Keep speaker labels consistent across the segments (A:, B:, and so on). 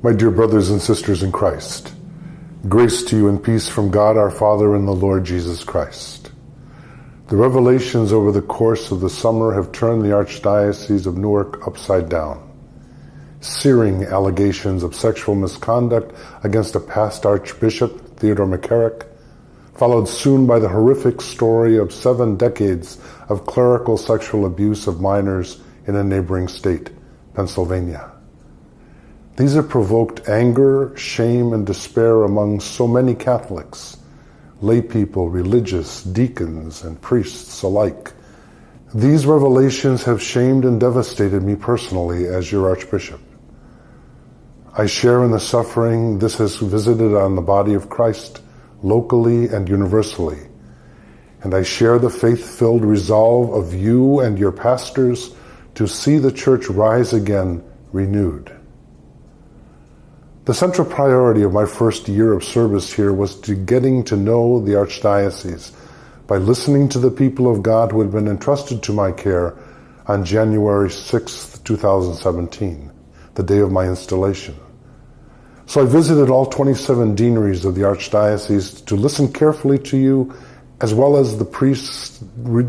A: My dear brothers and sisters in Christ, grace to you and peace from God our Father and the Lord Jesus Christ. The revelations over the course of the summer have turned the Archdiocese of Newark upside down. Searing allegations of sexual misconduct against a past Archbishop, Theodore McCarrick, followed soon by the horrific story of 7 decades of clerical sexual abuse of minors in a neighboring state, Pennsylvania. These have provoked anger, shame, and despair among so many Catholics, lay people, religious, deacons, and priests alike. These revelations have shamed and devastated me personally as your Archbishop. I share in the suffering this has visited on the body of Christ, locally and universally, and I share the faith-filled resolve of you and your pastors to see the Church rise again renewed. The central priority of my first year of service here was getting to know the Archdiocese by listening to the people of God who had been entrusted to my care on January 6, 2017, the day of my installation. So I visited all 27 deaneries of the Archdiocese to listen carefully to you, as well as the priests,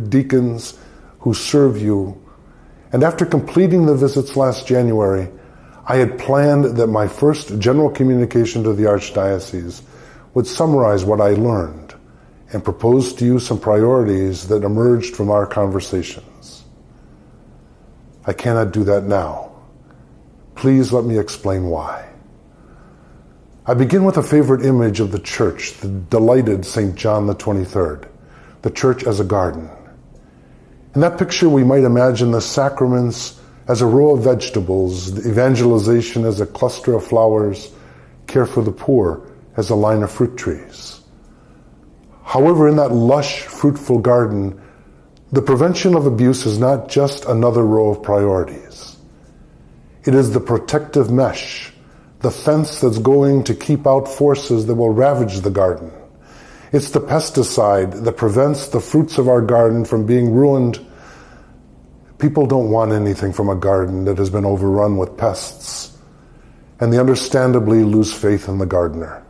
A: deacons who serve you. And after completing the visits last January, I had planned that my first general communication to the Archdiocese would summarize what I learned and propose to you some priorities that emerged from our conversations. I cannot do that now. Please let me explain why. I begin with a favorite image of the Church, the delighted St. John the 23rd, the Church as a garden. In that picture, we might imagine the sacraments as a row of vegetables, the evangelization as a cluster of flowers, care for the poor as a line of fruit trees. However, in that lush, fruitful garden, the prevention of abuse is not just another row of priorities. It is the protective mesh, the fence that's going to keep out forces that will ravage the garden. It's the pesticide that prevents the fruits of our garden from being ruined. People don't want anything from a garden that has been overrun with pests, and they understandably lose faith in the gardener.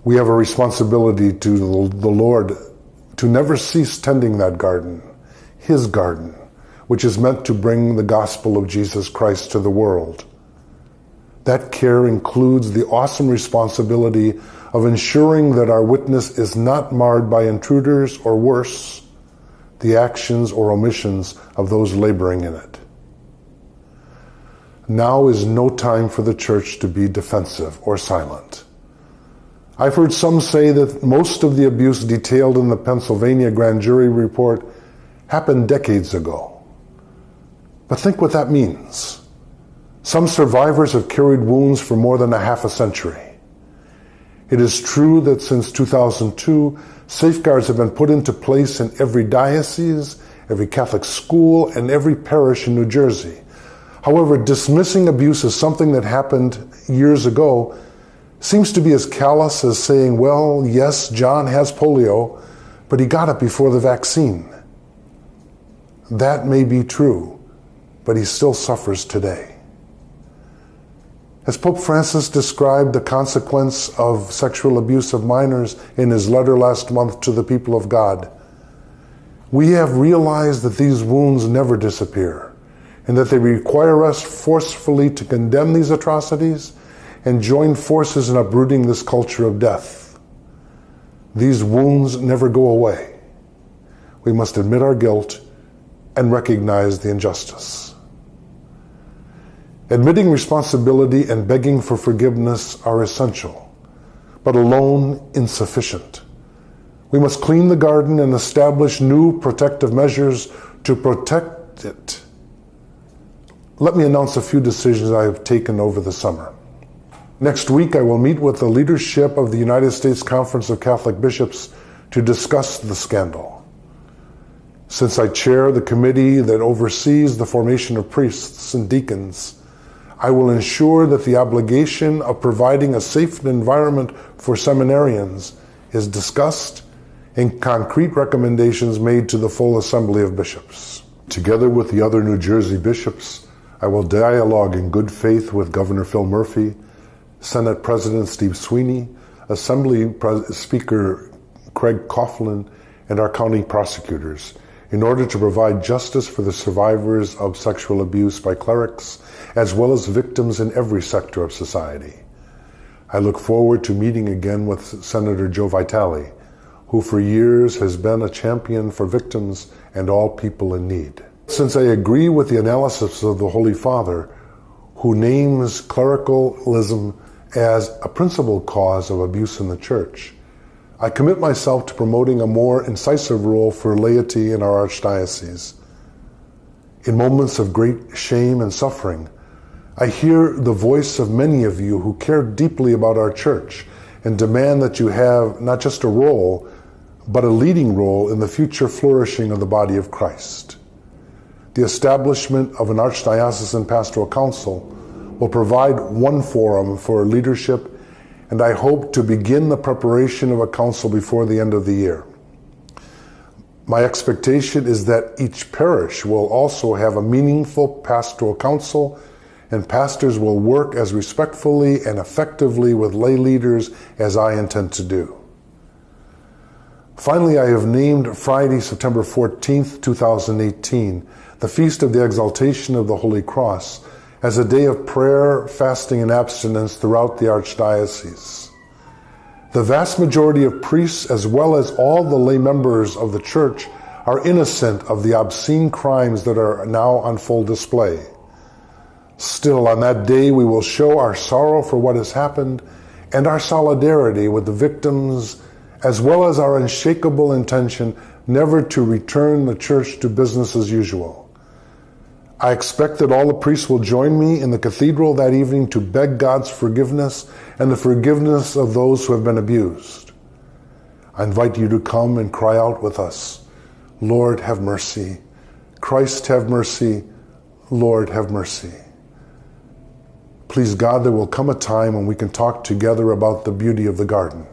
A: We have a responsibility to the Lord to never cease tending that garden, His garden, which is meant to bring the gospel of Jesus Christ to the world. That care includes the awesome responsibility of ensuring that our witness is not marred by intruders or worse, the actions or omissions of those laboring in it. Now is no time for the Church to be defensive or silent. I've heard some say that most of the abuse detailed in the Pennsylvania grand jury report happened decades ago. But think what that means. Some survivors have carried wounds for more than a half a century. It is true that since 2002, safeguards have been put into place in every diocese, every Catholic school, and every parish in New Jersey. However, dismissing abuse as something that happened years ago seems to be as callous as saying, well, yes, John has polio, but he got it before the vaccine. That may be true, but he still suffers today. As Pope Francis described the consequence of sexual abuse of minors in his letter last month to the people of God, we have realized that these wounds never disappear and that they require us forcefully to condemn these atrocities and join forces in uprooting this culture of death. These wounds never go away. We must admit our guilt and recognize the injustice. Admitting responsibility and begging for forgiveness are essential, but alone insufficient. We must clean the garden and establish new protective measures to protect it. Let me announce a few decisions I have taken over the summer. Next week, I will meet with the leadership of the United States Conference of Catholic Bishops to discuss the scandal. Since I chair the committee that oversees the formation of priests and deacons, I will ensure that the obligation of providing a safe environment for seminarians is discussed and concrete recommendations made to the full Assembly of Bishops. Together with the other New Jersey bishops, I will dialogue in good faith with Governor Phil Murphy, Senate President Steve Sweeney, Assembly Speaker Craig Coughlin, and our county prosecutors in order to provide justice for the survivors of sexual abuse by clerics, as well as victims in every sector of society. I look forward to meeting again with Senator Joe Vitale, who for years has been a champion for victims and all people in need. Since I agree with the analysis of the Holy Father, who names clericalism as a principal cause of abuse in the Church, I commit myself to promoting a more incisive role for laity in our Archdiocese. In moments of great shame and suffering, I hear the voice of many of you who care deeply about our Church and demand that you have not just a role, but a leading role in the future flourishing of the body of Christ. The establishment of an Archdiocesan Pastoral Council will provide one forum for leadership, and I hope to begin the preparation of a council before the end of the year. My expectation is that each parish will also have a meaningful pastoral council, and pastors will work as respectfully and effectively with lay leaders as I intend to do. Finally, I have named Friday, September 14th, 2018, the Feast of the Exaltation of the Holy Cross, as a day of prayer, fasting, and abstinence throughout the Archdiocese. The vast majority of priests, as well as all the lay members of the Church, are innocent of the obscene crimes that are now on full display. Still, on that day, we will show our sorrow for what has happened and our solidarity with the victims, as well as our unshakable intention never to return the Church to business as usual. I expect that all the priests will join me in the cathedral that evening to beg God's forgiveness and the forgiveness of those who have been abused. I invite you to come and cry out with us, Lord, have mercy. Christ, have mercy. Lord, have mercy. Please God, there will come a time when we can talk together about the beauty of the garden.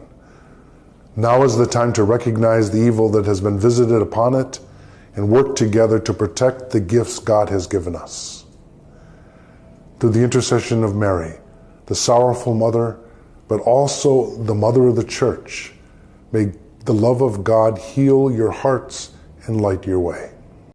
A: Now is the time to recognize the evil that has been visited upon it and work together to protect the gifts God has given us. Through the intercession of Mary, the sorrowful mother, but also the mother of the Church, may the love of God heal your hearts and light your way.